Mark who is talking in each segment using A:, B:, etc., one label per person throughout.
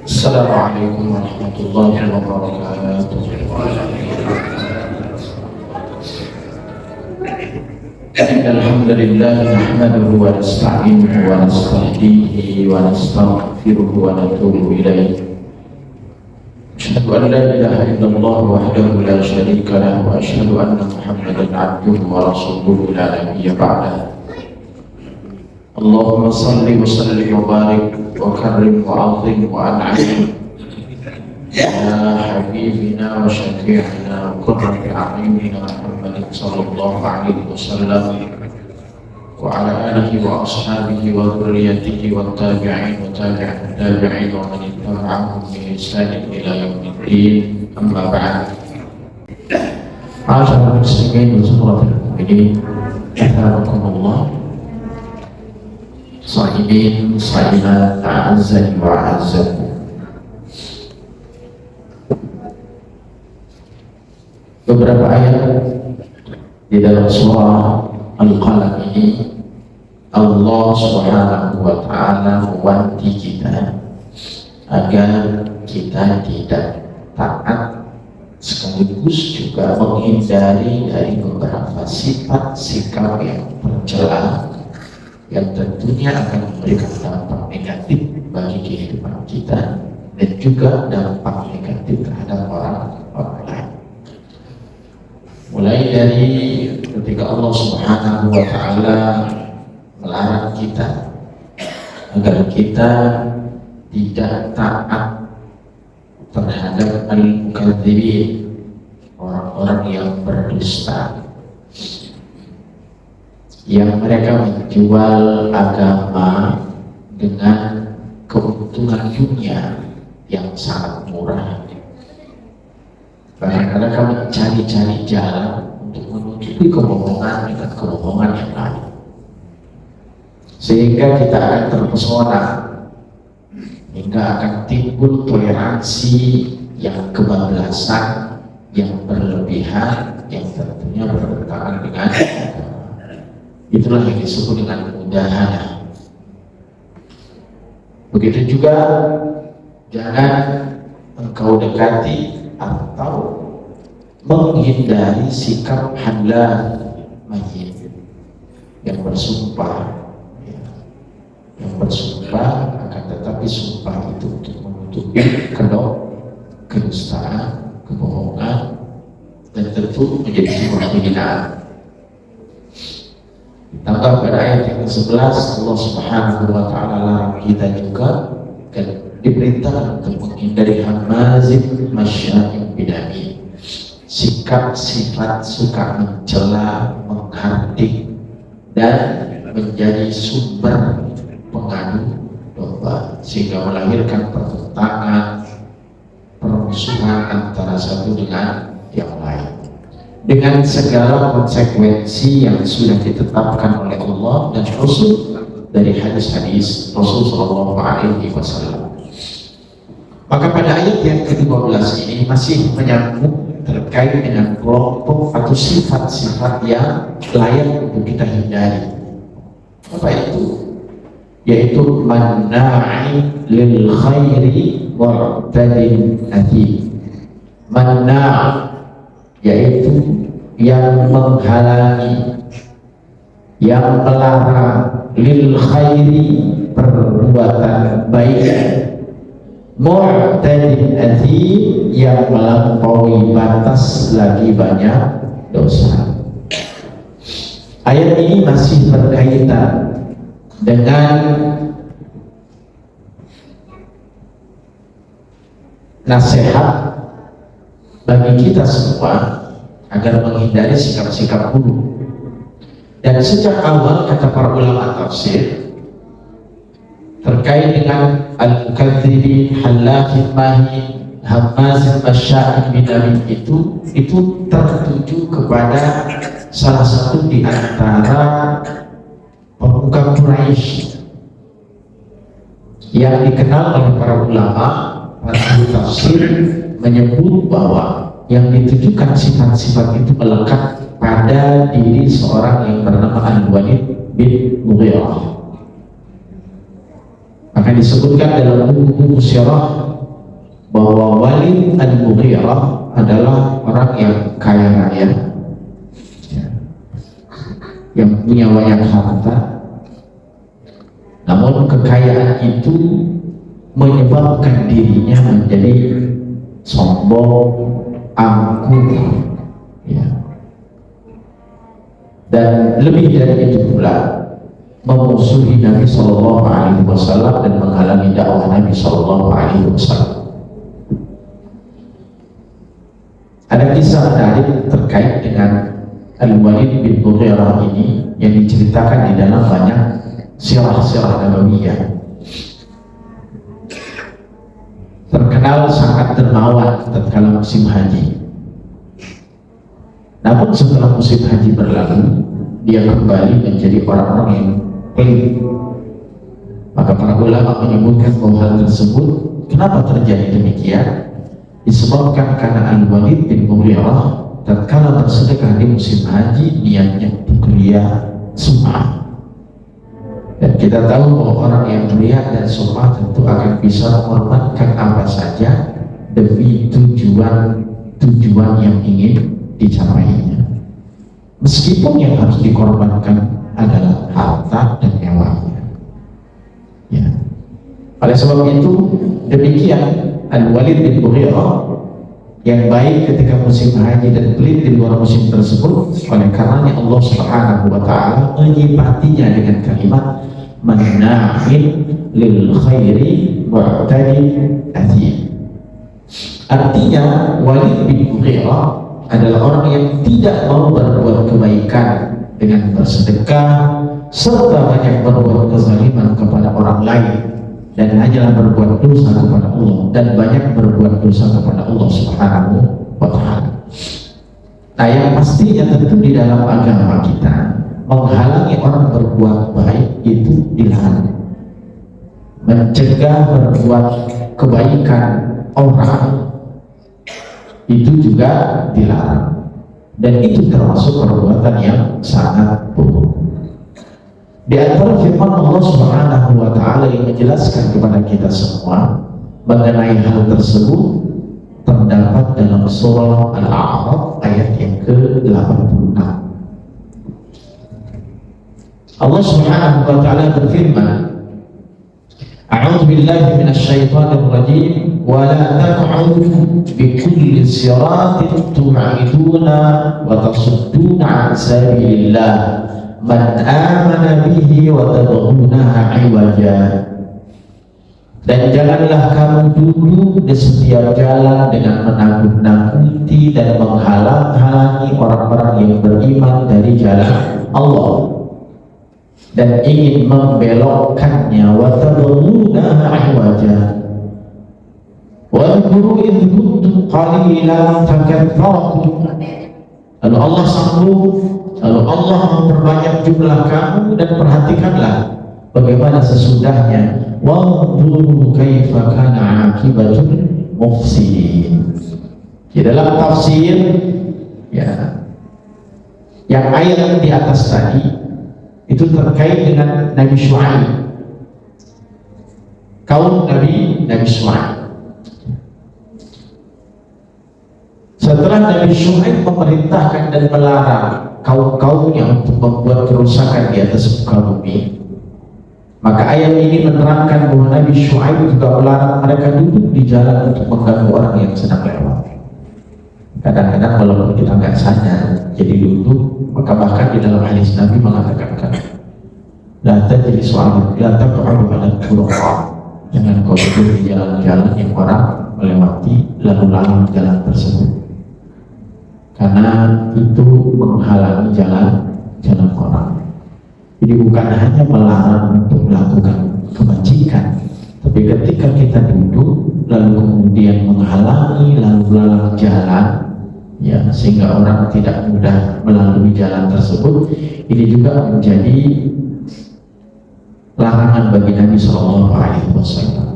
A: Assalamualaikum warahmatullahi wabarakatuh. Alhamdulillah nahmaduhu wa nasta'inuhu wa nastahdihi wa nastaghfiruhu wa natubu ilayh. Asyhadu an la ilaha illallah wahdahu la syarika lahu wa asyhadu anna Muhammadan 'abduhu wa rasuluhu la nabiyya ba'dahu. Allahumma salli wa sallim wa barik wa karrim wa azim wa an'im ya habibina wa syafi'ina wa qurrati a'yunina Muhammadin sallallahu alaihi wasallam wa ala alihi wa ashabihi wa dhurriyyatihi wa tabi'in wa tabi'in wa man ittaba'ahum bi ihsanin ila yaumiddin. Amma ba'd. Ma'asyiral muslimin wa sahabatul mu'minin, hafizakumullah. Sahimin, sahibat, a'azzani wa a'azzakum. Beberapa ayat di dalam surah Al-Qalam ini Allah Subhanahu wa ta'ala mewanti kita agar kita tidak taat, sekaligus juga menghindari dari beberapa sifat sikap yang tercela yang tentunya akan memberikan dampak negatif bagi kehidupan kita dan juga dampak negatif terhadap orang lain. Mulai dari ketika Allah Subhanahu wa ta'ala melarang kita agar kita tidak taat terhadap al-mukadzibin, orang-orang yang berdusta, yang mereka menjual agama dengan keuntungan dunia yang sangat murah. Bahkan mereka mencari-cari jalan untuk menutupi kebohongan dengan kebohongan yang lain, sehingga kita akan terpesona, hingga akan timbul toleransi yang kebablasan, yang berlebihan, yang tentunya bertentangan dengan itulah yang disebut dengan mudahana. Begitu juga jangan engkau dekati atau menghindari sikap halal mayyit yang bersumpah, yang bersumpah akan tetapi sumpah itu untuk menutupi kedustaan, kebohongan, dan tentu menjadi sebuah penghinaan. Ditambah pada ayat yang ke-11 Allah Subhanahu wa ta'ala larang kita juga dan diperintahkan untuk menghindari hamazin masya'in bid'ah, sikap sifat suka mencela, menghardik dan menjadi sumber pengadu domba, sehingga melahirkan pertentangan, permusuhan antara satu dengan yang lain, dengan segala konsekuensi yang sudah ditetapkan oleh Allah dan Rasul dari hadis-hadis Rasul Shallallahu Alaihi Wasallam. Maka pada ayat yang ke-15 ini masih menyambung terkait dengan kelompok atau sifat-sifat yang layak untuk kita hindari. Apa itu? Yaitu manna'i lil khairi mu'tadin athim. Manna' yaitu yang menghalangi, yang melarang, lil khairi perbuatan baik, mu'tadin athim yang melampaui batas lagi banyak dosa. Ayat ini masih berkaitan dengan nasihat bagi kita semua agar menghindari sikap-sikap buruk. Dan sejak awal kata para ulama tafsir terkait dengan al-mukadzibin, halafin mahin, hamazin masya'in bid'ah, itu tertuju kepada salah satu di antara pemuka Quraisy yang dikenal oleh para ulama, para tafsir menyebut bahwa yang ditujukan sifat-sifat itu melekat pada diri seorang yang bernama Al-Walid bin Mughirah. Maka disebutkan dalam buku-buku sirah bahwa Walid al-Mughirah adalah orang yang kaya raya, ya, yang punya banyak harta. Namun kekayaan itu menyebabkan dirinya menjadi sombong, angkuh, ya. Dan lebih dari itu pula memusuhi Nabi Shallallahu Alaihi Wasallam dan menghalangi dakwah Nabi Shallallahu Alaihi Wasallam. Ada kisah menarik terkait dengan Al-Walid bin Mughirah ini yang diceritakan di dalam banyak sirah-sirah Nabawiyah. Terkenal sangat dermawan tatkala musim haji. Namun setelah musim haji berlalu, dia kembali menjadi orang-orang yang pelit. Maka para ulama menyebutkan bahwa hal tersebut kenapa terjadi demikian? Disebabkan karena Al-Walid bin Mughirah tatkala bersedekah di musim haji niatnya untuk riya sum'ah. Dan kita tahu bahwa orang yang riya dan sum'ah tentu akan bisa mengorbankan apa saja demi tujuan yang ingin dicapainya, meskipun yang harus dikorbankan adalah harta dan nyawanya. Ya. Oleh sebab itu demikian Al-Walid bin Mughirah yang baik ketika musim haji dan pelit di luar musim tersebut. Oleh karenanya Allah Subhanahu wa Ta'ala menyifatinya dengan kalimat manna'in lil khairi mu'tadin athim. Artinya Walid bin Mughirah adalah orang yang tidak mau berbuat kebaikan dengan bersedekah serta banyak berbuat kezaliman kepada orang lain, dan hanyalah berbuat dosa kepada Allah dan banyak berbuat dosa kepada Allah Subhanahu wa Ta'ala. Nah, yang pastinya tentu di dalam agama kita menghalangi orang berbuat baik itu dilarang. Mencegah berbuat kebaikan orang itu juga dilarang, dan itu termasuk perbuatan yang sangat buruk. Di antara firman Allah Subhanahu wa Ta'ala yang menjelaskan kepada kita semua mengenai hal tersebut terdapat dalam surah Al-A'raf ayat yang ke-86. Allah Subhanahu wa Ta'ala berfirman, A'udzu billahi minasyaitonir rajim wa la taq'udu bikulli siratin tu'iduna wa tasudduna 'an sabilillah man amana bihi wa tabghunaha 'iwaja. Dan janganlah kamu duduk di setiap jalan dengan menakut-nakuti dan menghalang-halangi orang-orang yang beriman dari jalan Allah dan ingin membelokkannya. Wa tabghunaha 'iwaja wa dhkuru idh kuntum qalilan fakaththarakum. Lalu Allah sambung, lalu Allah memperbanyak jumlah kamu, dan perhatikanlah bagaimana sesudahnya. Wanzuru kaifa kana 'aqibatul mufsidin. Di dalam tafsir ya, yang ayat di atas tadi itu terkait dengan Nabi Syuaib, kaum Nabi Syuaib. Setelah Nabi Syuaib memerintahkan dan melarang kaum-kaumnya untuk membuat kerusakan di atas muka bumi, maka ayat ini menerangkan bahwa Nabi Syuaib juga melarang mereka duduk di jalan untuk mengganggu orang yang sedang lewat. Kadang-kadang walaupun kita nggak sadar jadi duduk, maka bahkan di dalam hadis Nabi mengatakan la tajlis la taq'udu 'ala turuq, jangan kau duduk di jalan-jalan yang orang melewati lalu lalang jalan tersebut, karena itu menghalangi jalan orang. Jadi bukan hanya melarang untuk melakukan kebajikan, tapi ketika kita duduk lalu kemudian menghalangi lalu lalang jalan, ya, sehingga orang tidak mudah melalui jalan tersebut, ini juga menjadi larangan bagi Nabi Sallallahu Alaihi Wasallam.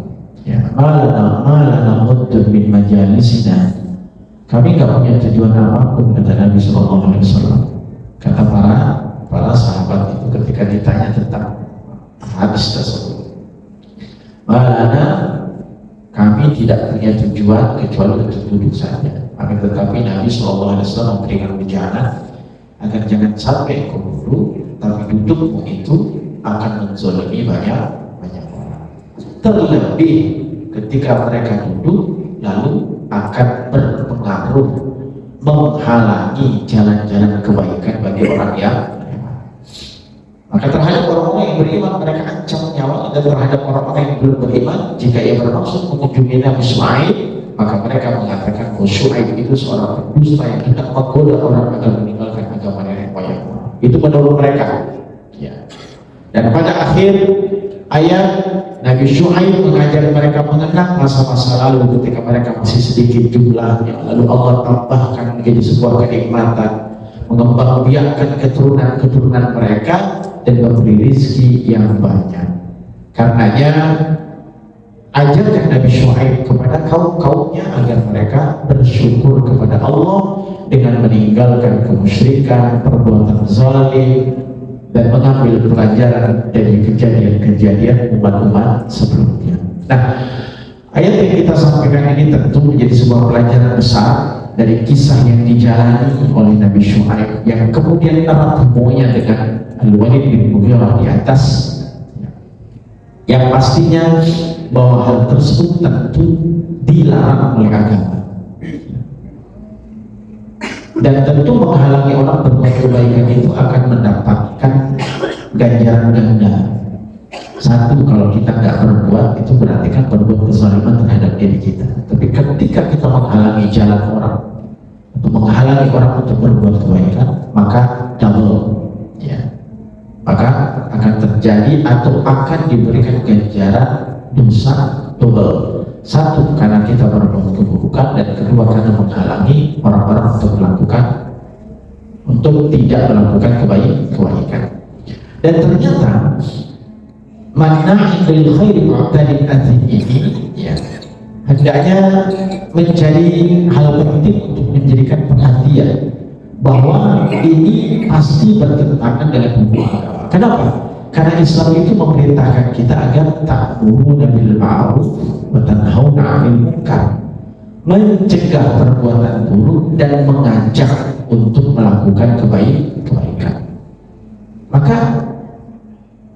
A: Ya, malana muddu min majalisina. Kami nggak punya tujuan apapun, kata Nabi Sallallahu Alaihi Wasallam. Kata para sahabat itu ketika ditanya tentang hadis tersebut, malana, kami tidak punya tujuan kecuali untuk duduk saja. Akan tetapi Nabi SAW memberikan ujangan agar jangan sampai kau duduk, tapi dudukmu itu akan menzalimi banyak orang. Terlebih ketika mereka duduk lalu akan berpengaruh menghalangi jalan-jalan kebaikan bagi orang yang beriman. Maka terhadap orang-orang yang beriman mereka ancam nyawa, dan terhadap orang-orang yang belum beriman jika ia bermaksud mengunjungi Nabi Shu'aib maka mereka mengatakan bahwa Shu'aib itu seorang pendusta yang hendak menggoda orang agar meninggalkan agama nenek moyang. Itu menurut mereka. Ya. Dan pada akhir ayat Nabi Shu'aib mengajak mereka mengenang masa-masa lalu ketika mereka masih sedikit jumlahnya, lalu Allah tambahkan menjadi sebuah kenikmatan, mengembangbiakkan keturunan mereka dan memberi rizki yang banyak. Karenanya ajarkan Nabi Shu'aib kepada kaum-kaumnya agar mereka bersyukur kepada Allah dengan meninggalkan kemusyrikan, perbuatan zalim, dan mengambil pelajaran dari kejadian-kejadian umat-umat sebelumnya. Nah, ayat yang kita sampaikan ini tentu menjadi sebuah pelajaran besar dari kisah yang dijalani oleh Nabi Shu'aib yang kemudian erat hubungannya dengan Al-Walid bin Mughirah di atas, yang pastinya bahwa hal tersebut tentu dilarang oleh agama dan tentu menghalangi orang berbuat kebaikan itu akan mendapatkan ganjaran ganda. Satu, kalau kita nggak berbuat itu berarti kan berbuat kezaliman terhadap diri kita. Tapi ketika kita menghalangi jalan orang atau menghalangi orang untuk berbuat kebaikan, maka double, ya, maka akan terjadi atau akan diberikan ganjaran dosa double. Satu, karena kita berbuat keburukan, dan kedua karena menghalangi orang-orang untuk tidak melakukan kebaikan. Dan ternyata makna lil khairi mu'tadin atin ini, ya, hendaknya menjadi hal penting untuk menjadikan perhatian bahwa ini pasti bertentangan dengan hukum agama. Kenapa? Karena Islam itu memerintahkan kita agar ta'muruna bil ma'ruf wa tanhauna 'anil munkar, mencegah perbuatan buruk dan mengajak untuk melakukan kebaikan. Maka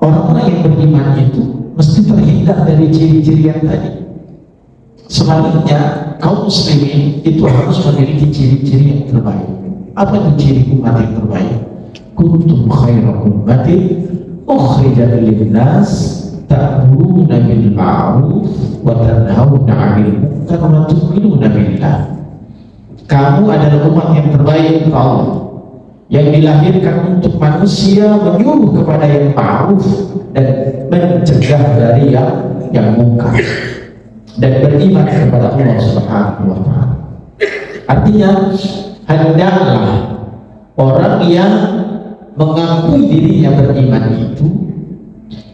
A: orang-orang yang beriman itu mesti terhindar dari ciri-ciri yang tadi. Sebaliknya, kaum muslimin itu harus memiliki ciri-ciri yang terbaik. Apa itu ciri umat yang terbaik? Kuntum khaira ummatin ukhrijat lin-nas ta'muruna bil ma'ruf wa tanhauna 'anil munkar wa tu'minuna billah. Kamu adalah umat yang terbaik Allah, yang dilahirkan untuk manusia menyuruh kepada yang ma'ruf dan mencegah dari yang munkar, dan beriman kepada Allah Subhanahu wa ta'ala. Artinya, hendaklah orang yang mengakui dirinya beriman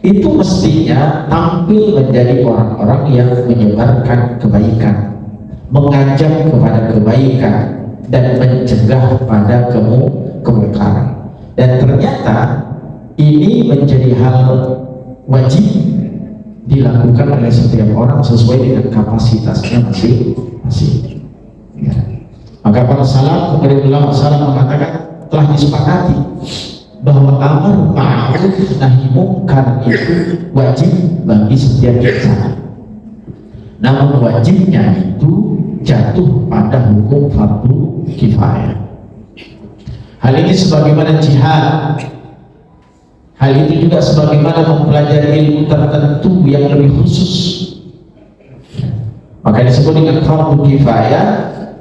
A: itu mestinya tampil menjadi orang-orang yang menyebarkan kebaikan, mengajak kepada kebaikan dan mencegah pada kemungkaran. Dan ternyata ini menjadi hal wajib dilakukan oleh setiap orang sesuai dengan kapasitasnya masing-masing. Ya. Maka para salaf, kemudian ulama salaf mengatakan telah disepakati bahwa amar ma'ruf nahi munkar itu wajib bagi setiap insan. Namun wajibnya itu jatuh pada hukum fardu kifayah. Hal ini sebagaimana jihad. Hal itu juga sebagaimana mempelajari ilmu tertentu yang lebih khusus. Maka disebut dengan fardu kifayah,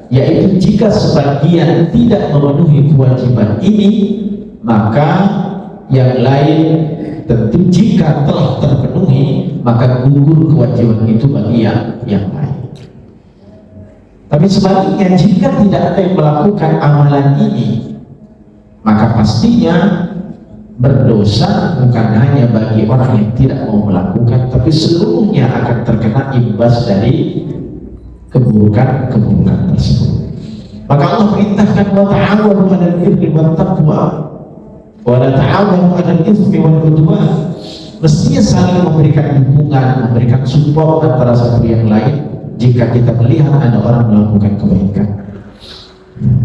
A: yaitu jika sebagian tidak memenuhi kewajiban ini, maka yang lain tentu jika telah terpenuhi maka gugur kewajiban itu bagi yang lain. Tapi sebaliknya, jika tidak ada yang melakukan amalan ini, maka pastinya berdosa bukan hanya bagi orang yang tidak mau melakukan, tapi seluruhnya akan terkena imbas dari keburukan tersebut. Maka Allah perintahkan wa ta'awanu 'alal birri wat taqwa wa la ta'awanu 'alal itsmi wal 'udwan. Mestinya saling memberikan dukungan, memberikan support antara satu yang lain. jika kita melihat ada orang melakukan kebaikan.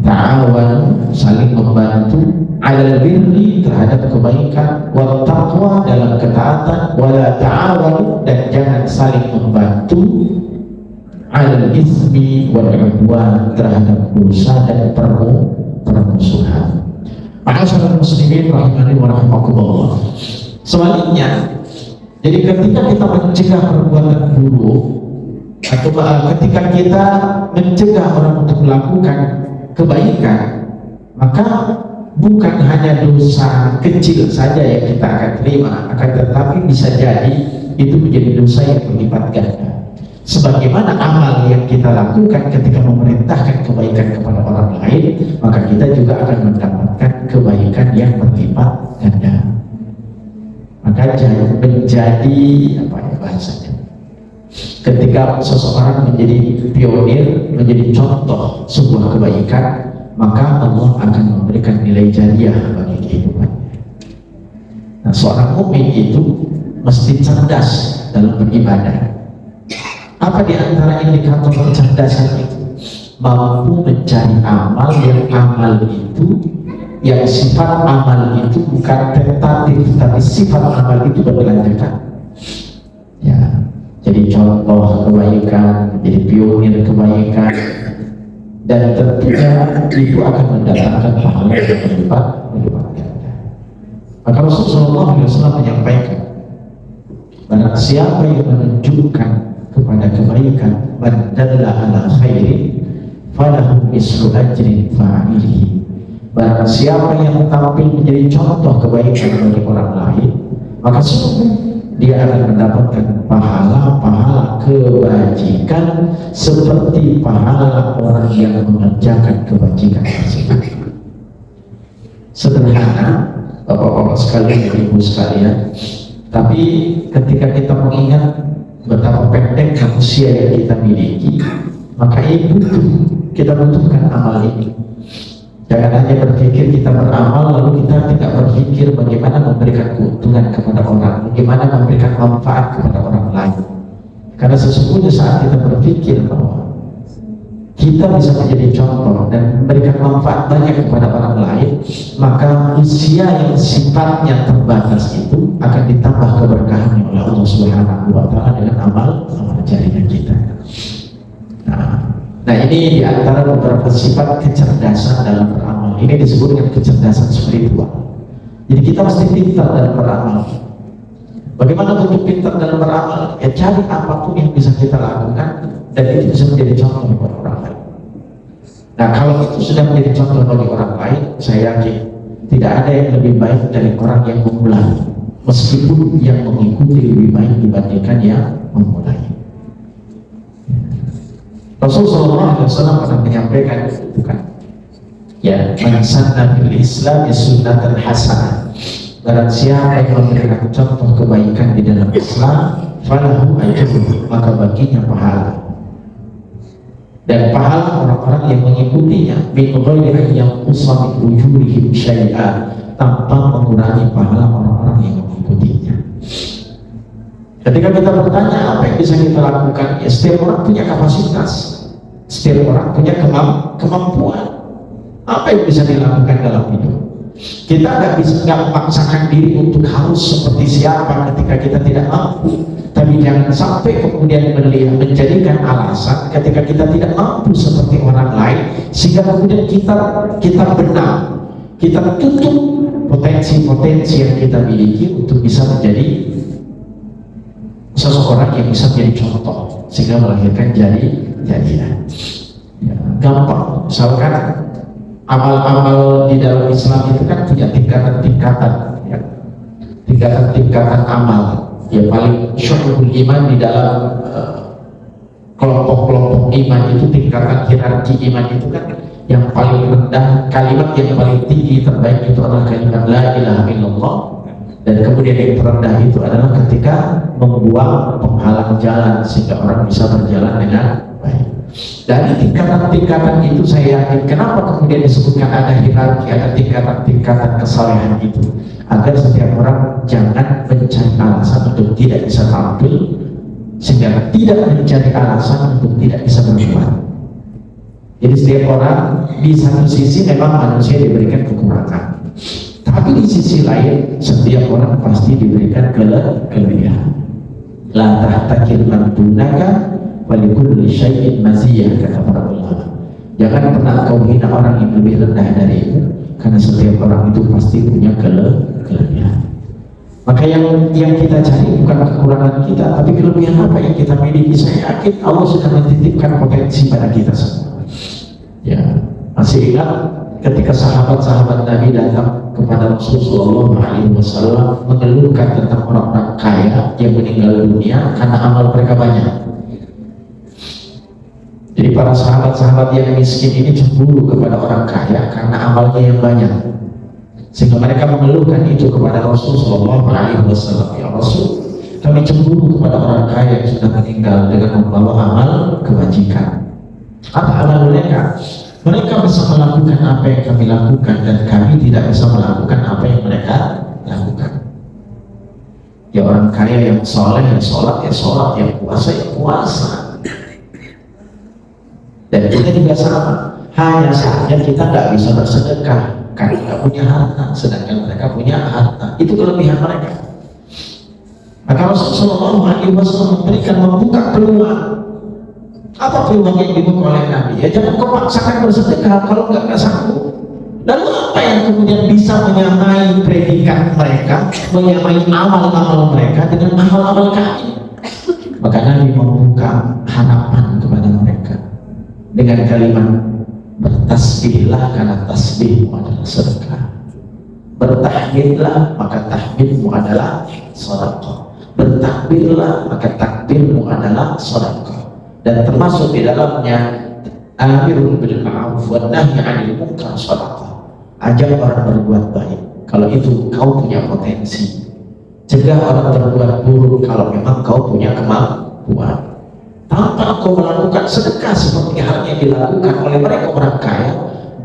A: Ta'awan, saling membantu, 'alal birri, terhadap kebaikan, wa taqwa, dalam ketaatan, wala ta'awanu, dan jangan saling membantu, 'alal ismi wal 'udwan, terhadap dosa dan permusuhan. Ma'asyiral muslimin rahimani wa rahimakumullah. Sebaliknya, jadi ketika kita mencegah perbuatan buruk atau ketika kita mencegah orang untuk melakukan kebaikan, maka bukan hanya dosa kecil saja yang kita akan terima, akan tetapi bisa jadi itu menjadi dosa yang berlipat ganda. Sebagaimana amal yang kita lakukan ketika memerintahkan kebaikan kepada orang lain, maka kita juga akan mendapatkan kebaikan yang berlipat ganda. Maka jangan menjadi apa ya bahasanya, ketika seseorang menjadi pionir, menjadi contoh sebuah kebaikan, maka Allah akan memberikan nilai jariah bagi kehidupannya. Nah, seorang mukmin itu mesti cerdas dalam beribadah. Apa di antara indikator kecerdasan itu? Mampu mencari amal yang sifat amal itu bukan tentatif, tapi sifat amal itu berkelanjutan. Ya, jadi contoh kebaikan, jadi pionir kebaikan, dan tentunya itu akan mendatangkan pahala yang berlipat ganda. Maka Rasulullah SAW menyampaikan, barang siapa yang menunjukkan kepada kebaikan, man dalla ala khairin falahu mislu ajri fa'ilihi. Barang siapa yang tampil menjadi contoh kebaikan bagi orang lain, maka sungguh dia akan mendapatkan pahala-pahala kebajikan seperti pahala orang yang mengerjakan kebajikan tersebut. Sederhana, bapak-bapak sekalian, ibu sekalian, tapi ketika kita mengingat betapa pendeknya usia yang kita miliki, maka kita butuhkan amal ini. Jangan hanya berpikir kita beramal lalu kita tidak berpikir bagaimana memberikan keuntungan kepada orang, bagaimana memberikan manfaat kepada orang lain. Karena sesungguhnya saat kita berpikir bahwa kita bisa menjadi contoh dan memberikan manfaat banyak kepada orang lain, maka usia yang sifatnya terbatas itu akan ditambah keberkahannya oleh Allah Subhanahu wa Ta'ala dengan amal jariah kita. Nah, ini diantara beberapa sifat kecerdasan dalam beramal. Ini disebut dengan kecerdasan spiritual. Jadi kita mesti pintar dalam beramal. Bagaimana untuk pintar dalam beramal? Ya cari apapun yang bisa kita lakukan dan itu bisa menjadi contoh bagi orang lain. Nah, kalau itu sudah menjadi contoh bagi orang lain, saya yakin tidak ada yang lebih baik dari orang yang memulai, meskipun yang mengikuti lebih baik dibandingkan yang memulai. Rasulullah SAW pernah menyampaikan itu, bukan? Ya, man sanna fil Islam sunnatan hasanah. Barang siapa yang memberikan contoh kebaikan di dalam Islam, falahu ajruhu, maka baginya pahala. Dan pahala orang-orang yang mengikutinya min ghairi yang usah min ujurihim syai'a, tanpa mengurangi pahala orang-orang yang mengikutinya. Ketika kita bertanya apa yang bisa kita lakukan, ya setiap orang punya kapasitas, setiap orang punya kemampuan. Apa yang bisa dilakukan dalam hidup? Kita nggak memaksakan diri untuk harus seperti siapa ketika kita tidak mampu. Tapi jangan sampai kemudian menjadikan alasan ketika kita tidak mampu seperti orang lain, sehingga kemudian kita benar, kita tutup potensi-potensi yang kita miliki untuk bisa menjadi seseorang yang bisa menjadi contoh, sehingga melahirkan jadian. Ya, gampang. Misalkan amal-amal di dalam Islam itu kan punya tingkatan-tingkatan, ya. Tingkatan-tingkatan amal. Ya, paling syu'urul iman di dalam kelompok-kelompok iman itu, tingkatan hierarki iman itu kan yang paling rendah, kalimat yang paling tinggi terbaik itu adalah kalimat la ilaha illallah. Dan kemudian yang terendah itu adalah ketika membuang penghalang jalan sehingga orang bisa berjalan dengan baik. Dari tingkatan-tingkatan itu saya yakin kenapa kemudian disebutkan ada hierarki, ada tingkatan-tingkatan kesalehan itu, agar setiap orang jangan mencari alasan untuk tidak bisa tampil
B: sehingga tidak mencari alasan untuk tidak bisa berbuat. Jadi setiap orang di satu sisi memang manusia diberikan kekurangan, tapi di sisi lain setiap orang pasti diberikan kelebihan. La tahtakir man dunaka wa likulli syai'in maziyah, kata para ulama. Jangan pernah kau hina orang yang lebih rendah darimu, karena setiap orang itu pasti punya kelebihan. Maka yang kita cari bukan kekurangan kita, tapi kelebihan apa yang kita miliki. Saya yakin Allah sudah menitipkan potensi pada kita semua. Ya, masih ingat ketika sahabat-sahabat Nabi datang kepada Rasulullah SAW mengeluhkan tentang orang-orang kaya yang meninggal dunia karena amal mereka banyak. Jadi para sahabat-sahabat yang miskin ini cemburu kepada orang kaya karena amalnya yang banyak, sehingga mereka mengeluhkan itu kepada Rasulullah SAW. Ya Rasul, kami cemburu kepada orang kaya yang sudah meninggal dengan membawa amal kebajikan. Apa amal mereka? Mereka bisa melakukan apa yang kami lakukan, dan kami tidak bisa melakukan apa yang mereka lakukan. Ya orang kaya yang soleh ya sholat, ya sholat, yang puasa ya puasa. Dan kita juga sama, hanya saja kita nggak bisa bersedekah karena nggak punya harta, sedangkan mereka punya harta. Itu kelebihan mereka. Maka Rasulullah SAW membuka peluang. Apa peluang yang dibuka oleh Nabi? Ya jangan kau paksakan bersedekah kalau nggak sanggup. Lalu apa yang kemudian bisa menyamai predikat mereka, menyamai amal-amal mereka dengan amal-amal kami? Maka Nabi membuka harapan kepada mereka dengan kalimat, bertasbihlah karena tasbihmu adalah sedekah. Bertahmidlah maka tahmidmu adalah sedekah. Bertakbirlah maka takbirmu adalah sedekah. Dan termasuk di dalamnya amirul bil ma'ruf wa nahy 'anil munkar sedekah. Ajak orang berbuat baik kalau itu kau punya potensi. Cegah orang berbuat buruk kalau memang kau punya kemampuan. Tanpa kau melakukan sedekah seperti halnya dilakukan oleh mereka orang kaya,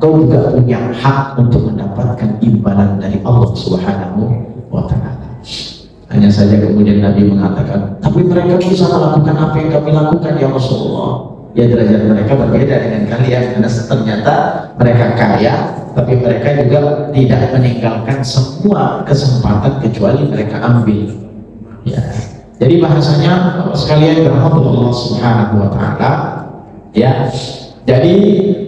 B: kau juga punya hak untuk mendapatkan imbalan dari Allah Subhanahu wa Ta'ala. Hanya saja kemudian Nabi mengatakan, tapi mereka bisa melakukan apa yang kami lakukan ya Rasulullah. Ya derajat mereka berbeda dengan kalian, karena ternyata mereka kaya, tapi mereka juga tidak meninggalkan semua kesempatan kecuali mereka ambil. Ya. Jadi bahasanya sekalian berhubung Allah Subhanahu wa Ta'ala, ya. Jadi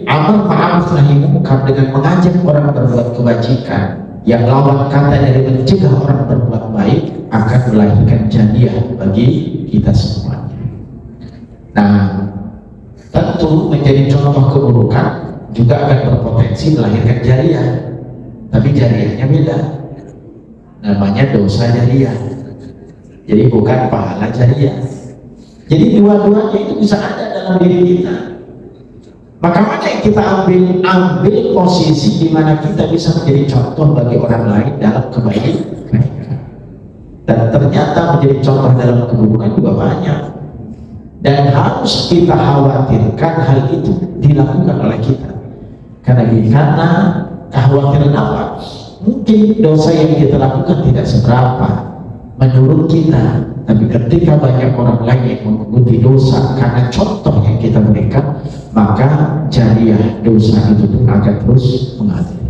B: amal ma'ruf nahi munkar dengan mengajak orang berbuat kebajikan yang lawan kata dari mencegah orang berbuat baik akan melahirkan jadiah bagi kita semuanya. Nah, tentu menjadi contoh keburukan juga akan berpotensi melahirkan jariah, tapi jariahnya beda. Namanya dosa jariah. Jadi bukan pahala jariah. Jadi dua-duanya itu bisa ada dalam diri kita. Maka mana yang kita ambil posisi di mana kita bisa menjadi contoh bagi orang lain dalam kebaikan. Dan ternyata menjadi contoh dalam keburukan juga banyak. Dan harus kita khawatirkan hal itu dilakukan oleh kita. Karena kekhawatiran apa? Mungkin dosa yang kita lakukan tidak seberapa menurut kita, tapi ketika banyak orang lain yang mengikuti dosa karena contoh yang kita berikan, maka jariah dosa itu pun akan terus mengalir.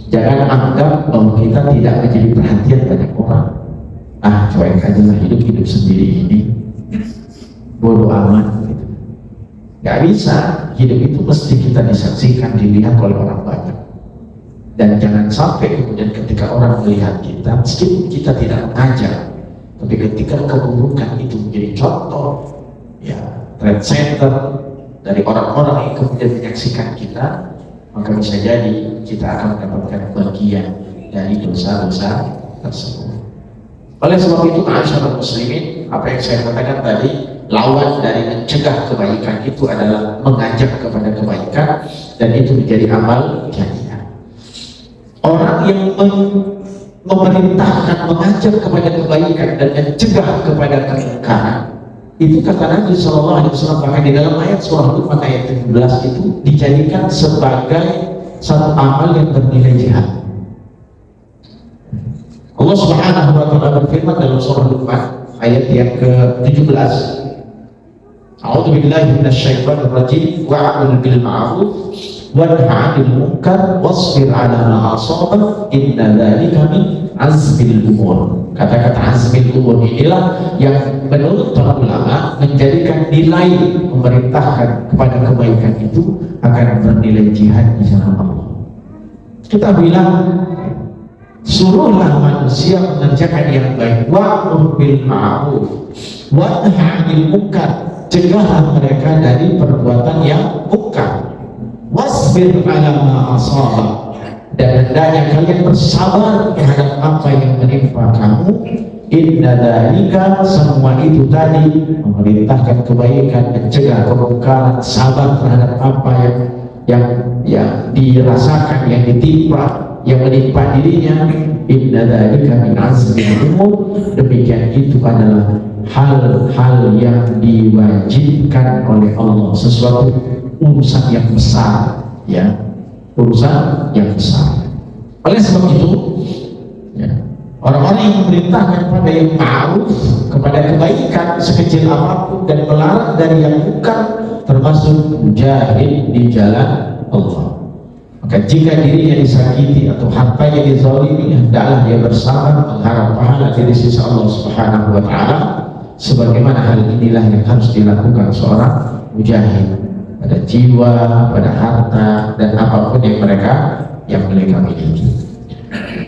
B: Jangan anggap bahwa kita tidak menjadi perhatian banyak orang. Cuek aja lah, hidup sendiri ini, bodoh amat gitu. Gak bisa, hidup itu mesti kita disaksikan, dilihat oleh orang banyak. Dan jangan sampai kemudian ketika orang melihat kita, meskipun kita tidak mengajak, tapi ketika keburukan itu menjadi contoh, ya trend center dari orang-orang yang kemudian menyaksikan kita, maka bisa jadi kita akan mendapatkan bagian dari dosa-dosa tersebut. Oleh sebab itu, ma'asyiral muslimin, apa yang saya katakan tadi, lawan dari mencegah kebaikan itu adalah mengajak kepada kebaikan, dan itu menjadi amal jariah. Orang yang memerintahkan mengajak kepada kebaikan dan mencegah kepada kemungkaran, itu kata Nabi SAW bahkan di dalam ayat surah Luqman ayat 17 itu dijadikan sebagai satu amal yang bernilai jihad. Allah Subhanahu wa Ta'ala berfirman dalam surah Luqman ayat yang ke-17. A'udzu billahi minasyaitonir rajim wa'mur bil ma'ruf wanha 'anil munkar wasbir 'ala ma asabak inna dzalika min azmil umur. Kata-kata azmil umur inilah yang menurut para ulama menjadikan nilai memerintahkan kepada kebaikan itu akan bernilai jihad di jalan Allah. Kita bilang suruhlah manusia mengerjakan yang baik, wa'mur bil ma'ruf wanha 'anil munkar, cegahlah mereka dari perbuatan yang munkar, wasbir 'ala ma asaba, dan hendaknya kalian bersabar terhadap apa yang menimpa kamu. Inna dzalika, semua itu tadi memerintahkan kebaikan, mencegah kemungkaran, sabar terhadap apa yang dirasakan, yang ditimpa, yang menimpa dirinya. Inna dzalika min azmil umur, demikian itu adalah hal-hal yang diwajibkan oleh Allah, sesuatu urusan yang besar, ya, urusan yang besar. Oleh sebab itu, ya, orang-orang yang memerintahkan kepada yang ma'ruf, kepada kebaikan sekecil apapun, dan melarang dari yang munkar, termasuk mujahid di jalan Allah. Maka jika dirinya disakiti atau hartanya dizalimi, hendaklah dia bersabar mengharap pahala dari sisi Allah Subhanahu wa Ta'ala. Sebagaimana hal inilah yang harus dilakukan seorang mujahid pada jiwa, pada harta, dan apapun yang mereka miliki.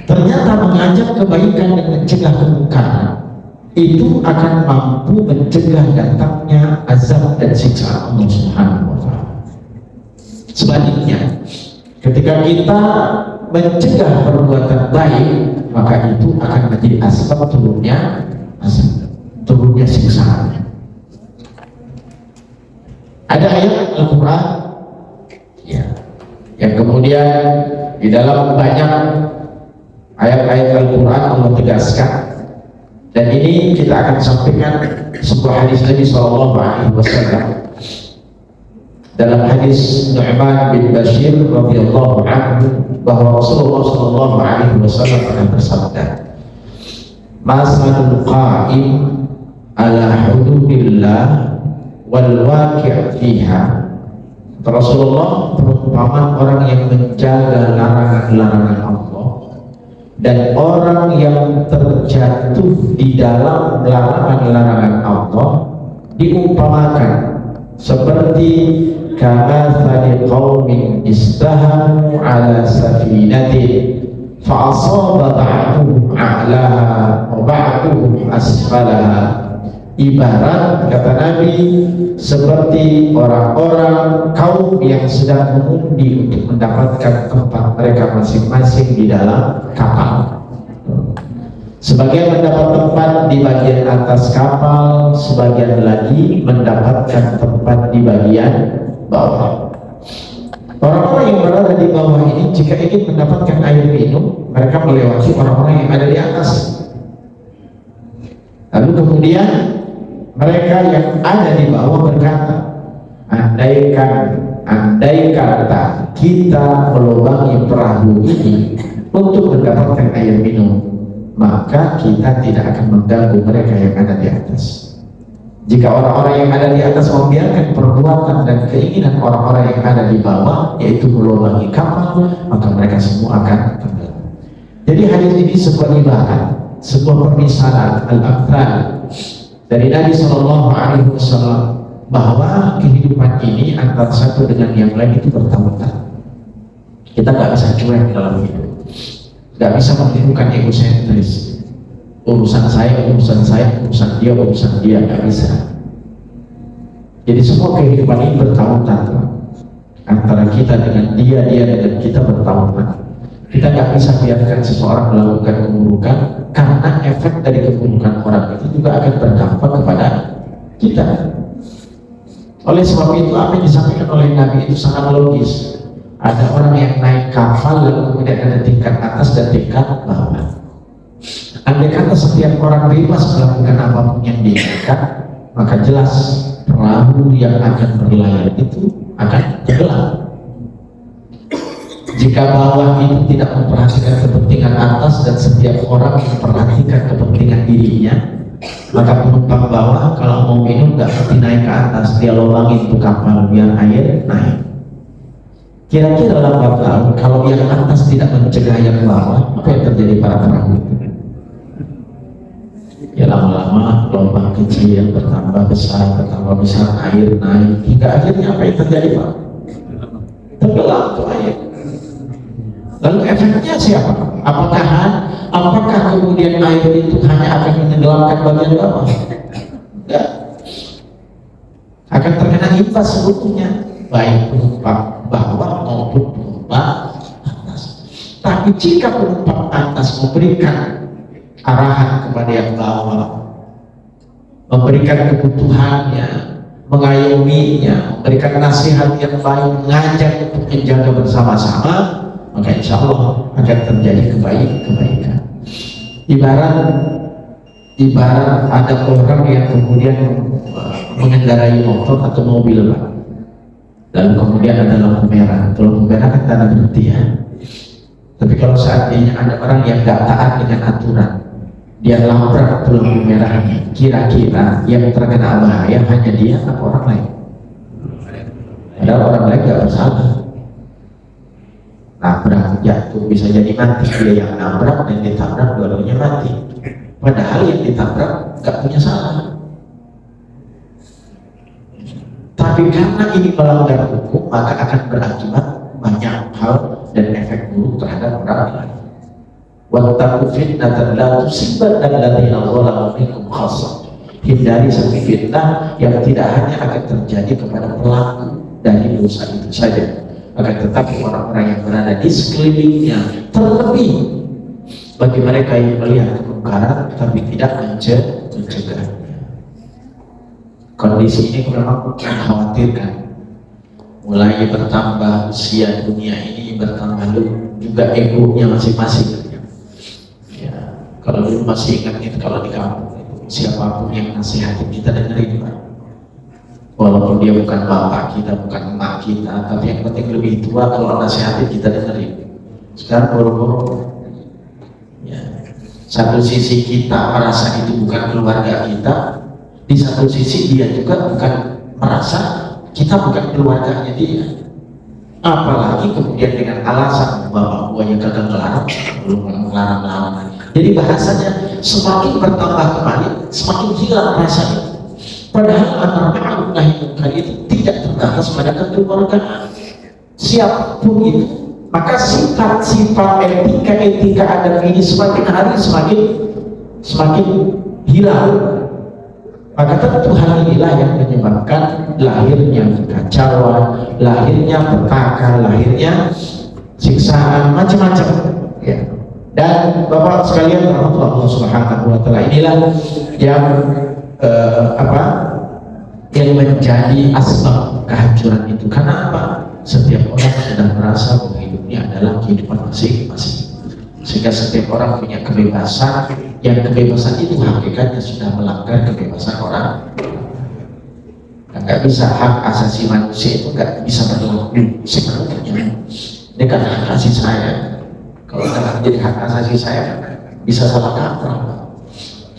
B: Ternyata mengajak kebaikan dan mencegah kemungkaran itu akan mampu mencegah datangnya azab dan siksa Allah Subhanahu wa Ta'ala. Sebaliknya, ketika kita mencegah perbuatan baik, maka itu akan menjadi asbab turunnya azab, turunnya siksaan. Ada ayat Al-Quran, ya, yang kemudian di dalam banyak ayat-ayat Al-Quran Allah tegaskan, dan ini kita akan sampaikan sebuah hadis Nabi SAW. Dalam hadis Nu'man bin Bashir radhiyallahu anhu, bahwa Rasulullah SAW pernah bersabda, "Masalul qa'im ala hududillah wal waqi' fiha." Rasulullah, perumpamaan orang yang menjaga larangan-larangan Allah dan orang yang terjatuh di dalam larangan-larangan Allah diumpamakan seperti kamathali qaumin istahamu ala safinatin fa'asaba ba'duhum a'laha wa ba'duhum asfalaha. Ibarat, kata Nabi, seperti orang-orang kaum yang sedang mengundi untuk mendapatkan tempat mereka masing-masing di dalam kapal. Sebagian mendapat tempat di bagian atas kapal, sebagian lagi mendapatkan tempat di bagian bawah. Orang-orang yang berada di bawah ini jika ingin mendapatkan air minum, mereka melewati orang-orang yang ada di atas. Lalu kemudian mereka yang ada di bawah berkata, andai kata kita melubangi perahu ini untuk mendapatkan air minum, maka kita tidak akan mengganggu mereka yang ada di atas. Jika orang-orang yang ada di atas membiarkan perbuatan dan keinginan orang-orang yang ada di bawah, yaitu melubangi kapal, maka mereka semua akan tenggelam. Jadi hadis ini sebuah ibarat, sebuah permisalan al-amthal dari Nabi SAW, bahwa kehidupan ini antara satu dengan yang lain itu bertahun-tahun. Kita nggak bisa cuek dalam hidup, nggak bisa menimbulkan egosentris. Urusan saya, urusan dia, nggak bisa. Jadi semua kehidupan ini bertahun-tahun. Antara kita dengan dia dengan kita bertahun-tahun. Kita nggak bisa biarkan seseorang melakukan keburukan, karena efek dari keburukan orang itu juga akan berdampak kepada kita. Oleh sebab itu, apa yang disampaikan oleh Nabi itu sangat logis. Ada orang yang naik kapal, lalu kemudian ada tingkat atas dan tingkat bawah. Andai kata setiap orang bebas melakukan apapun yang diinginkan, maka jelas perahu yang akan berlayar itu akan tenggelam. Jika bawah itu tidak memperhatikan kepentingan atas dan setiap orang memperhatikan kepentingan dirinya, Maka penumpang bawah kalau mau minum nggak mesti naik ke atas, dia lubangin tuh kapal biar air naik. Kira-kira lambat laun kalau yang atas tidak mencegah yang bawah, apa yang terjadi pada perahu itu? Ya lama-lama lubang kecil bertambah besar, air naik, hingga akhirnya apa yang terjadi Pak? Tenggelam tuh air. Lalu efeknya siapa? Apakah kemudian air itu hanya akan menenggelamkan bagian bawah? Enggak. Akan terkena imbas sebetulnya, baik penumpang bawah maupun penumpang atas. Tapi jika penumpang atas memberikan arahan kepada yang bawah, memberikan kebutuhannya, mengayominya, memberikan nasihat yang baik, mengajak untuk menjaga bersama-sama, maka insya Allah akan terjadi kebaikan. Ibarat ada orang yang kemudian mengendarai motor atau mobil Pak, lalu kemudian ada lampu merah. Lampu merah kan tanda berhenti ya. Tapi kalau seandainya ada orang yang tidak taat dengan aturan, dia labrak lampu merahnya, kira-kira yang terkena bahaya hanya dia atau orang lain? Padahal orang lain tidak bersalah. Nabrak jatuh bisa jadi mati, dia yang nabrak dan ditabrak dua-duanya mati. Padahal yang ditabrak nggak punya salah. Tapi karena ini melanggar hukum, maka akan berakibat banyak hal dan efek buruk terhadap orang lain. Wattaqu fitnatan la tusibanna alladziina zalamu minkum khassah. Hindari satu fitnah yang tidak hanya akan terjadi kepada pelaku dari dosa itu saja, akan tetapi orang-orang yang berada di sekelilingnya, terlebih bagi mereka yang melihat kemungkaran tapi tidak mencegah. Kondisi ini memang mengkhawatirkan. Mulai bertambah usia dunia ini, bertambah juga egonya masing-masing. Ya, kalau dulu masih ingat itu, kalau di kampung siapapun yang nasihatin kita dengerin Pak. Walaupun dia bukan bapak kita, bukan emak kita, tapi yang penting lebih tua, kalau nasihatin kita dengerin. Sekarang boro-boro. Ya. Satu sisi kita merasa itu bukan keluarga kita, di satu sisi dia juga bukan merasa kita bukan keluarganya dia. Apalagi kemudian dengan alasan bapak buahnya gagal ngelarang, belum melarang. Jadi bahasanya semakin bertambah kembali, semakin hilang rasanya. Padahal amar ma'ruf nahi munkar itu tidak terbatas pada kekeluargaan. Siapapun itu, maka sifat-sifat etika adab ini semakin hari semakin hilang. Maka tentu hal inilah yang menyebabkan lahirnya kekacauan, lahirnya petaka, lahirnya siksaan macam-macam. Ya. Dan Bapak sekalian, Allah Subhanahu wa taala inilah yang yang menjadi asbab kehancuran itu. Karena apa? Setiap orang sudah merasa bahwa hidupnya adalah kehidupan masing-masing, sehingga setiap orang punya kebebasan, yang kebebasan itu hakikatnya sudah melanggar kebebasan orang. Nggak bisa, hak asasi manusia itu nggak bisa berlaku sepenuhnya. Ini kan hak asasi saya. Kalau tidak menjadi hak asasi saya, bisa salah kaprah.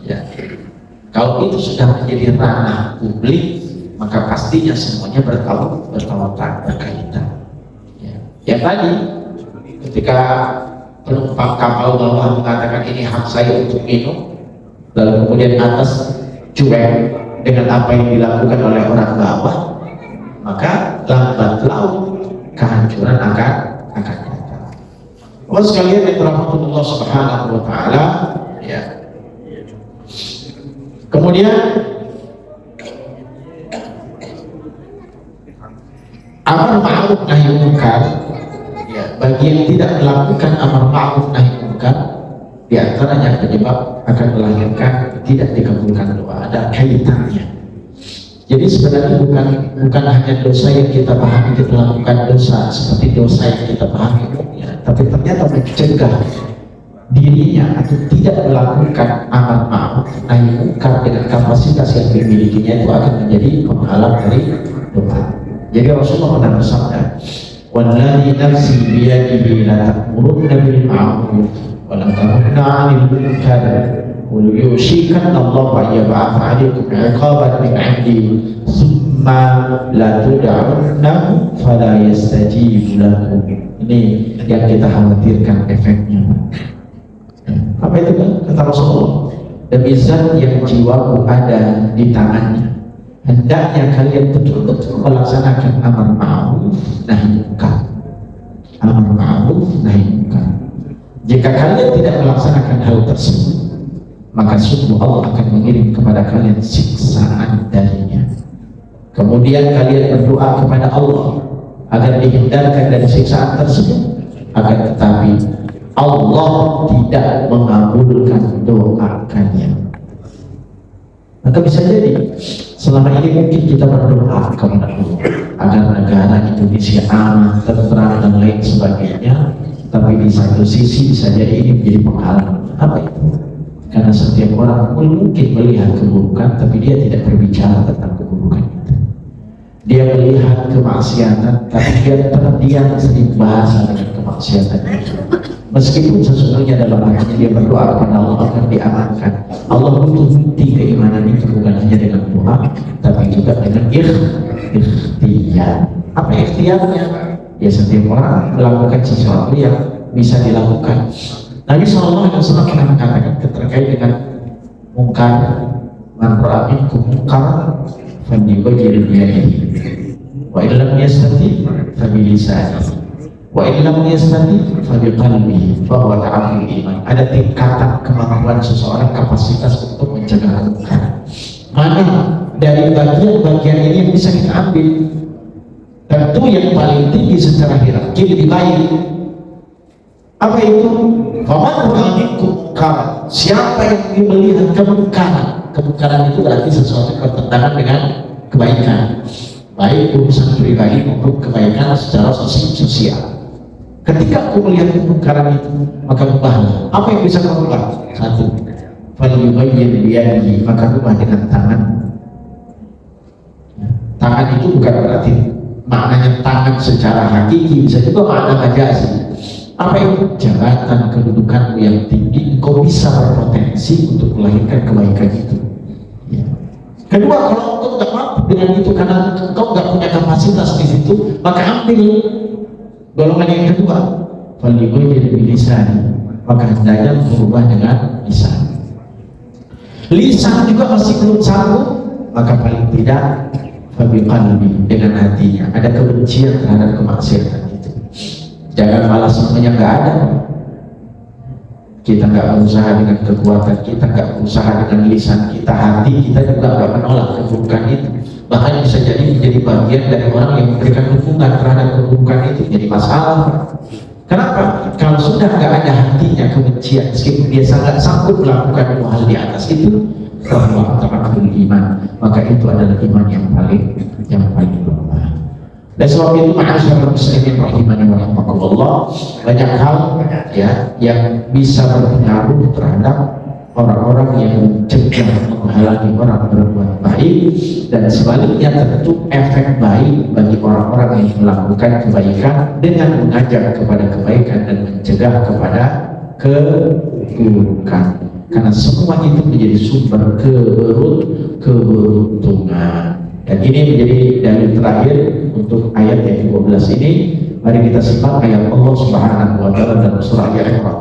B: Ya. Kalau itu sudah menjadi ranah publik, maka pastinya semuanya berkaitan. Ya. Yang tadi, ketika penumpang kapal bawah mengatakan ini hak saya untuk minum, lalu kemudian atas cuek dengan apa yang dilakukan oleh orang bawah, maka lambat laun kehancuran akan datang. Oh sekalian yang dirahmati Allah Subhanahu wa taala, ya. Kemudian amar ma'ruf nahi munkar, ya, bagi yang tidak melakukan amar ma'ruf nahi munkar, di antaranya penyebab akan melahirkan tidak dikabulkan doa, ada kaitannya. Jadi sebenarnya bukan hanya dosa yang kita pahami kita lakukan dosa seperti dosa yang kita pahami umumnya, tapi ternyata mencegah dirinya atau tidak melakukan amar ma'ruf nahi munkar dengan kapasitas yang dimilikinya itu akan menjadi penghalang dari doa. Jadi Rasulullah pernah bersabda, "Wallahi nafsi biyadihi la ta'murunna bil ma'ruf wa la tanhunna 'anil munkar yushikan Allah wa yab'ath 'alaikum 'iqaban min 'indi thumma la tud'unna fala yastajibu lakum. Ini yang kita khawatirkan efeknya. Apa itu kan? Kata Rasulullah, demi zat yang jiwaku ada di tangannya, hendaknya kalian betul-betul melaksanakan amar ma'ruf nahi munkar. Amar ma'ruf nahi munkar. Jika kalian tidak melaksanakan hal tersebut, maka sungguh Allah akan mengirim kepada kalian siksaan darinya. Kemudian kalian berdoa kepada Allah agar dihindarkan dari siksaan tersebut, akan tetapi Allah tidak mengabulkan doa kalian. Maka bisa jadi selama ini mungkin kita berdoa kepada Allah agar negara Indonesia aman, tentram dan lain sebagainya, tapi di satu sisi bisa jadi ini menjadi penghalang. Apa itu? Karena setiap orang mungkin melihat keburukan, tapi dia tidak berbicara tentang keburukan itu. Dia melihat kemaksiatan, tapi dia terdiam sering bahasa dengan kemaksiatan itu. Meskipun sesungguhnya dalam hatinya dia berdoa kepada Allah agar diamankan. Allah butuh bukti keimanan itu bukan hanya dengan doa, tapi juga dengan ikhtiar. Apa ikhtiarnya? Ya setiap orang melakukan sesuatu yang bisa dilakukan. Nabi SAW pernah mengatakan terkait dengan mungkar, man ra'a minkum munkaran falyughayyirhu biyadihi wa illam yastati fa bilisanihi wa illam yastati fa biqalbihi fa huwa ta'amul iman. Ada tingkatan kemampuan seseorang, kapasitas untuk mencegah kemungkaran. Mana dari bagian-bagian ini yang bisa kita ambil? Tentu yang paling tinggi secara hierarki lebih baik. Apa itu? Faman ra'a minkum munkaran. Siapa yang melihat kemungkaran? Kemungkaran itu berarti sesuatu yang bertentangan dengan kebaikan, baik urusan pribadi maupun kebaikan secara sosial. Ketika aku melihat kemungkaran itu, maka ubahlah. Apa yang bisa kamu ubah? Satu, falyughayyir biyadihi, maka ubah dengan tangan. Tangan itu bukan berarti maknanya tangan secara hakiki, bisa juga makna majazi. Apa itu? Jabatan, kedudukanmu yang tinggi, engkau bisa berpotensi untuk melahirkan kebaikan itu. Ya. Kedua, kalau engkau nggak mampu dengan itu karena engkau nggak punya kapasitas di situ, maka ambil golongan yang kedua, falyughayyir bilisani, maka hendaknya berubah dengan lisan. Lisan juga masih belum sanggup, maka paling tidak fabiqalbi, dengan hatinya. Ada kebencian terhadap kemaksiatan itu. Jangan malah semuanya nggak ada. Kita nggak berusaha dengan kekuatan kita, nggak berusaha dengan lisan kita, hati kita juga nggak menolak keburukan itu. Bahkan bisa jadi menjadi bagian dari orang yang memberikan dukungan terhadap keburukan itu, jadi masalah. Kenapa? Kalau sudah nggak ada hatinya kebencian, meskipun dia sangat sanggup melakukan dua hal di atas itu, bahwa ta'amul iman, maka itu adalah iman yang paling lemah. Dan sebab itu ma'asyiral muslimin rahimani wa rahimakumullah, banyak hal ya yang bisa berpengaruh terhadap orang-orang yang mencegah, menghalangi orang berbuat baik, dan sebaliknya tentu efek baik bagi orang-orang yang melakukan kebaikan dengan mengajak kepada kebaikan dan mencegah kepada keburukan. Karena semua itu menjadi sumber keberuntungan. Dan ini menjadi dalil terakhir untuk ayat yang 12 ini. Mari kita simak ayat Allah Subhanahu wa taala dalam surah Al-Imran.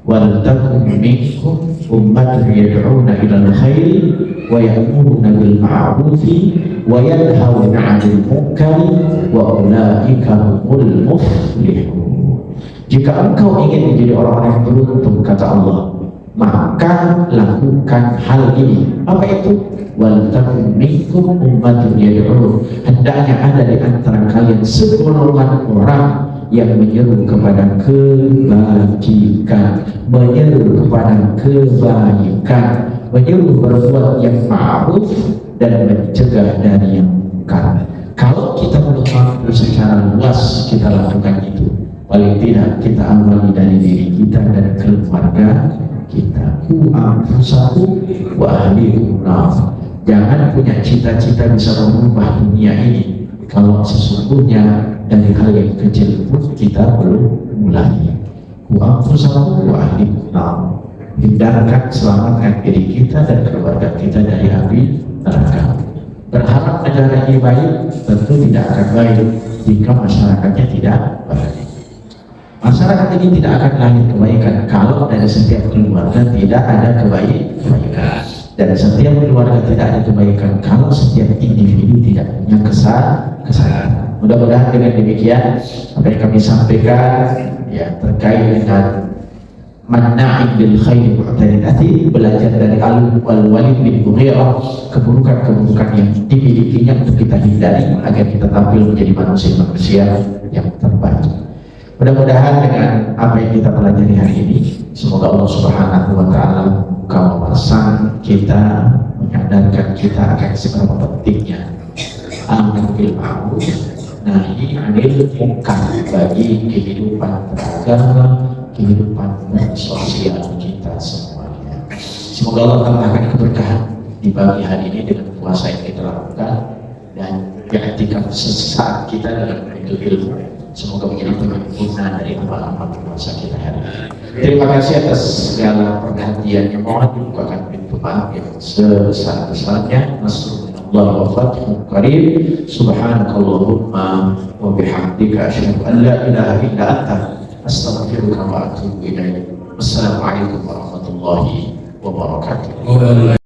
B: Wal takum minkum ummatun yad'una ilal khairi wa ya'muruna bil ma'rufi wa yanhauna 'anil munkari wa ulaika humul muflihun. Jika engkau ingin menjadi orang-orang yang beruntung, kata Allah, maka lakukan hal ini. Apa itu? Wal takum minkum ummatun yad'un, hendaknya ada di antara kalian segolongan orang yang menyeru kepada kebajikan, menyeru kepada kebaikan, menyeru berbuat yang ma'ruf dan mencegah dari yang munkar. Kalau kita belum mampu secara luas kita lakukan itu, paling tidak kita awali dari diri kita dan keluarga kita. Anfusakum wa ahlikum nar. Jangan punya cita-cita bisa mengubah dunia ini kalau sesungguhnya dari hal yang kecil pun kita belum mulai. Anfusakum wa ahlikum nar. hindarkan, selamatkan diri kita dan keluarga kita dari api neraka. Berharap negara ini baik tentu tidak akan baik jika masyarakatnya tidak baik. Masyarakat ini tidak akan lahir kebaikan kalau dari setiap keluarga tidak ada kebaikan, dan setiap keluarga tidak ada kebaikan kalau setiap individu tidak punya kesadaran. Mudah-mudahan dengan demikian apa yang kami sampaikan ya terkait dengan manna'in bil khairi mu'tadin athim, belajar dari Al-Walid bin Mughirah, keburukan-keburukan yang dimilikinya untuk kita hindari agar kita tampil menjadi manusia-manusia yang terbaik. Mudah-mudahan dengan apa yang kita pelajari hari ini, semoga Allah Subhanahu wa taala buka wawasan kita, menyadarkan kita akan seberapa pentingnya amar bil ma'ruf nahi 'anil munkar bagi kehidupan beragama, kehidupan sosial kita semuanya. Semoga Allah tambahkan keberkahan di pagi hari ini dengan puasa yang kita lakukan dan i'tikaf sesaat kita dalam menuntut ilmu. Semoga menjadi penyempurna dari amal-amal puasa kita hari ini. Terima kasih atas segala perhatiannya. Mohon dibukakan pintu maaf yang sebesar-besarnya. Nasrullah wa fathun qarib. Subhanakallahumma wa bihamdika asyhadu an la ilaha illa anta astaghfiruka wa atubu ilaik. Wassalamualaikum warahmatullahi wabarakatuh.